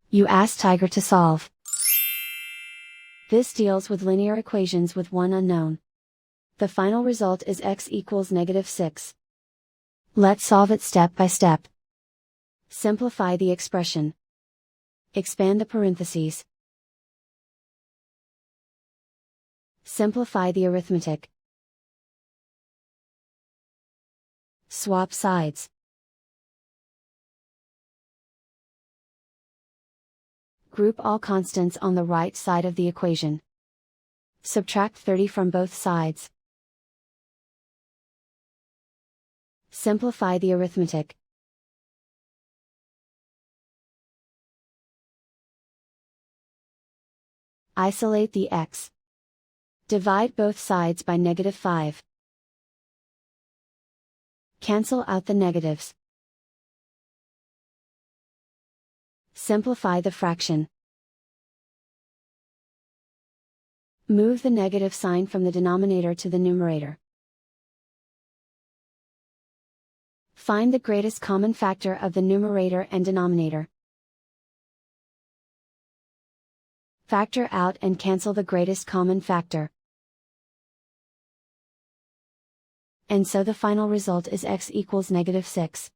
You ask Tiger to solve. This deals with linear equations with one unknown. The final result is x equals -6. Let's solve it step by step. Simplify the expression. Expand the parentheses. Simplify the arithmetic. Swap sides. Group all constants on the right side of the equation. Subtract 30 from both sides. Simplify the arithmetic. Isolate the x. Divide both sides by -5. Cancel out the negatives. Simplify the fraction. Move the negative sign from the denominator to the numerator. Find the greatest common factor of the numerator and denominator. Factor out and cancel the greatest common factor. And so the final result is x equals -6.